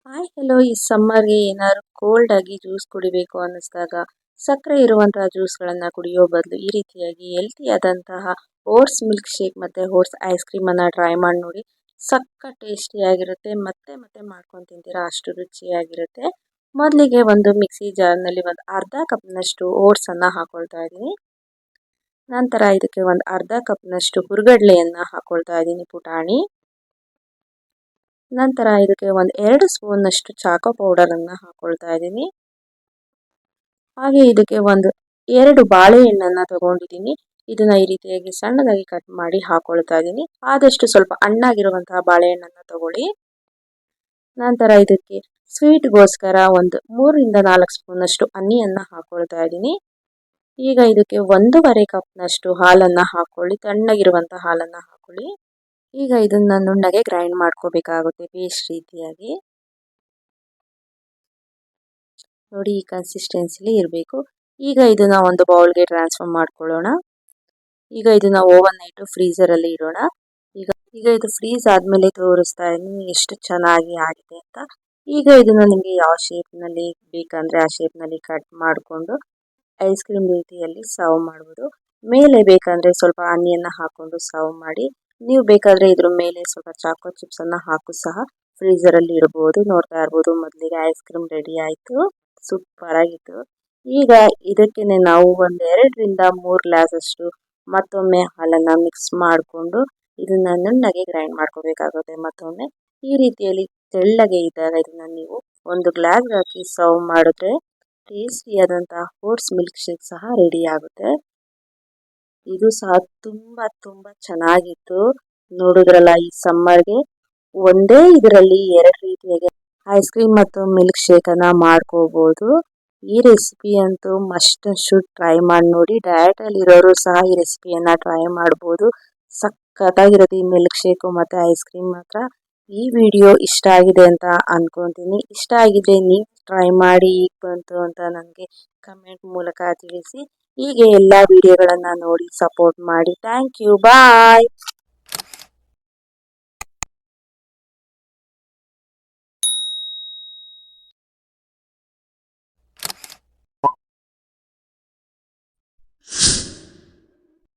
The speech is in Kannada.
ಹಾಯ್ ಹಲೋ ಈ ಸಮ್ಮರ್ಗೆ ಏನಾದ್ರು ಕೋಲ್ಡ್ ಆಗಿ ಜ್ಯೂಸ್ ಕುಡಿಬೇಕು ಅನ್ನಿಸ್ದಾಗ ಸಕ್ಕರೆ ಇರುವಂತಹ ಜ್ಯೂಸ್ಗಳನ್ನು ಕುಡಿಯೋ ಬದಲು ಈ ರೀತಿಯಾಗಿ ಹೆಲ್ತಿ ಆದಂತಹ ಓಟ್ಸ್ ಮಿಲ್ಕ್ ಶೇಕ್ ಮತ್ತು ಓಟ್ಸ್ ಐಸ್ ಕ್ರೀಮನ್ನು ಟ್ರೈ ಮಾಡಿ ನೋಡಿ. ಸಕ್ಕ ಟೇಸ್ಟಿಯಾಗಿರುತ್ತೆ, ಮತ್ತೆ ಮತ್ತೆ ಮಾಡ್ಕೊಂಡು ತಿಂತೀರಾ ಅಷ್ಟು ರುಚಿಯಾಗಿರುತ್ತೆ. ಮೊದಲಿಗೆ ಒಂದು ಮಿಕ್ಸಿ ಜಾರ್ನಲ್ಲಿ ಒಂದು ಅರ್ಧ ಕಪ್ನಷ್ಟು ಓಟ್ಸನ್ನು ಹಾಕೊಳ್ತಾ ಇದ್ದೀನಿ. ನಂತರ ಇದಕ್ಕೆ ಒಂದು ಅರ್ಧ ಕಪ್ನಷ್ಟು ಹುರ್ಗಡ್ಲೆಯನ್ನು ಹಾಕೊಳ್ತಾ ಇದ್ದೀನಿ ಪುಟಾಣಿ. ನಂತರ ಇದಕ್ಕೆ ಒಂದು 2 ಸ್ಪೂನ್ನಷ್ಟು ಚಾಕೋ ಪೌಡರನ್ನು ಹಾಕೊಳ್ತಾ ಇದ್ದೀನಿ. ಹಾಗೆ ಇದಕ್ಕೆ ಒಂದು 2 ಬಾಳೆಹಣ್ಣನ್ನು ತಗೊಂಡಿದ್ದೀನಿ. ಇದನ್ನ ಈ ರೀತಿಯಾಗಿ ಸಣ್ಣದಾಗಿ ಕಟ್ ಮಾಡಿ ಹಾಕೊಳ್ತಾ ಇದ್ದೀನಿ. ಆದಷ್ಟು ಸ್ವಲ್ಪ ಹಣ್ಣಾಗಿರುವಂತಹ ಬಾಳೆಹಣ್ಣನ್ನು ತಗೊಳ್ಳಿ. ನಂತರ ಇದಕ್ಕೆ ಸ್ವೀಟ್ಗೋಸ್ಕರ ಒಂದು 3ರಿಂದ 4 ಸ್ಪೂನ್ನಷ್ಟು ಹನಿಯನ್ನು ಹಾಕೊಳ್ತಾ ಇದ್ದೀನಿ. ಈಗ ಇದಕ್ಕೆ 1.5 ಕಪ್ನಷ್ಟು ಹಾಲನ್ನು ಹಾಕೊಳ್ಳಿ, ತಣ್ಣಗಿರುವಂತಹ ಹಾಲನ್ನು ಹಾಕೊಳ್ಳಿ. ಈಗ ಇದನ್ನ ನುಣ್ಣಗೆ ಗ್ರೈಂಡ್ ಮಾಡ್ಕೋಬೇಕಾಗುತ್ತೆ ಪೇಸ್ಟ್ ರೀತಿಯಾಗಿ. ನೋಡಿ ಈ ಕನ್ಸಿಸ್ಟೆನ್ಸಿಲಿ ಇರಬೇಕು. ಈಗ ಇದನ್ನ ಒಂದು ಬೌಲ್ಗೆ ಟ್ರಾನ್ಸ್ಫರ್ ಮಾಡ್ಕೊಳ್ಳೋಣ. ಈಗ ಇದನ್ನ ಓವನ್ ನೈಟು ಫ್ರೀಸರಲ್ಲಿ ಇಡೋಣ. ಈಗ ಇದು ಫ್ರೀಸ್ ಆದಮೇಲೆ ತೋರಿಸ್ತಾ ಇದ್ದೀನಿ ಎಷ್ಟು ಚೆನ್ನಾಗಿ ಆಗಿದೆ ಅಂತ. ಈಗ ಇದನ್ನ ನಿಮಗೆ ಯಾವ ಶೇಪ್ನಲ್ಲಿ ಬೇಕಂದರೆ ಆ ಶೇಪ್ನಲ್ಲಿ ಕಟ್ ಮಾಡಿಕೊಂಡು ಐಸ್ ಕ್ರೀಮ್ ರೀತಿಯಲ್ಲಿ ಸರ್ವ್ ಮಾಡ್ಬೋದು. ಮೇಲೆ ಬೇಕಂದರೆ ಸ್ವಲ್ಪ ಆನಿಯನ್ನ ಹಾಕ್ಕೊಂಡು ಸರ್ವ್ ಮಾಡಿ. ನೀವು ಬೇಕಾದರೆ ಇದ್ರ ಮೇಲೆ ಸ್ವಲ್ಪ ಚಾಕೋ ಚಿಪ್ಸನ್ನು ಹಾಕು ಸಹ ಫ್ರೀಸರಲ್ಲಿ ಇಡ್ಬೋದು. ನೋಡ್ತಾ ಇರ್ಬೋದು, ಮೊದಲಿಗೆ ಐಸ್ ಕ್ರೀಮ್ ರೆಡಿ ಆಯಿತು, ಸೂಪರ್ ಆಗಿತ್ತು. ಈಗ ಇದಕ್ಕೇನೆ ನಾವು ಒಂದು 2ರಿಂದ 3 ಗ್ಲಾಸಷ್ಟು ಮತ್ತೊಮ್ಮೆ ಹಾಲನ್ನು ಮಿಕ್ಸ್ ಮಾಡಿಕೊಂಡು ಇದನ್ನ ನುಣ್ಣಗೆ ಗ್ರೈಂಡ್ ಮಾಡ್ಕೋಬೇಕಾಗುತ್ತೆ. ಮತ್ತೊಮ್ಮೆ ಈ ರೀತಿಯಲ್ಲಿ ತೆಳ್ಳಗೆ ಇದ್ದಾಗ ಇದನ್ನ ನೀವು ಒಂದು ಗ್ಲಾಸ್ ಹಾಕಿ ಸರ್ವ್ ಮಾಡಿದ್ರೆ ಟೇಸ್ಟಿಯಾದಂತಹ ಓಟ್ಸ್ ಮಿಲ್ಕ್ ಶೇಕ್ ಸಹ ರೆಡಿ ಆಗುತ್ತೆ. ಇದು ಸಹ ತುಂಬ ಚೆನ್ನಾಗಿತ್ತು. ನೋಡಿದ್ರಲ್ಲ, ಈ ಸಮ್ಮರ್ಗೆ ಒಂದೇ ಇದರಲ್ಲಿ 2 ರೀತಿಯಾಗಿ ಐಸ್ ಕ್ರೀಮ್ ಮತ್ತು ಮಿಲ್ಕ್ ಶೇಕನ್ನು ಮಾಡ್ಕೋಬೋದು. ಈ ರೆಸಿಪಿ ಅಂತೂ ಮಸ್ಟ್ ಶುಡ್ ಟ್ರೈ ಮಾಡಿ ನೋಡಿ. ಡಯಟಲ್ಲಿ ಇರೋರು ಸಹ ಈ ರೆಸಿಪಿಯನ್ನು ಟ್ರೈ ಮಾಡ್ಬೋದು. ಸಖತ್ತಾಗಿರುತ್ತೆ ಈ ಮಿಲ್ಕ್ ಶೇಕು ಮತ್ತು ಐಸ್ ಕ್ರೀಮ್ ಮಾತ್ರ. ಈ ವಿಡಿಯೋ ಇಷ್ಟ ಆಗಿದೆ ಅಂತ ಅನ್ಕೊತೀನಿ. ಇಷ್ಟ ಆಗಿದ್ರೆ ನೀವು ಟ್ರೈ ಮಾಡಿ ಈಗ ಬಂತು ಅಂತ ನನಗೆ ಕಮೆಂಟ್ ಮೂಲಕ ತಿಳಿಸಿ. ಹೀಗೆ ಎಲ್ಲ ವಿಡಿಯೋಗಳನ್ನು ನೋಡಿ ಸಪೋರ್ಟ್ ಮಾಡಿ. Thank you, bye.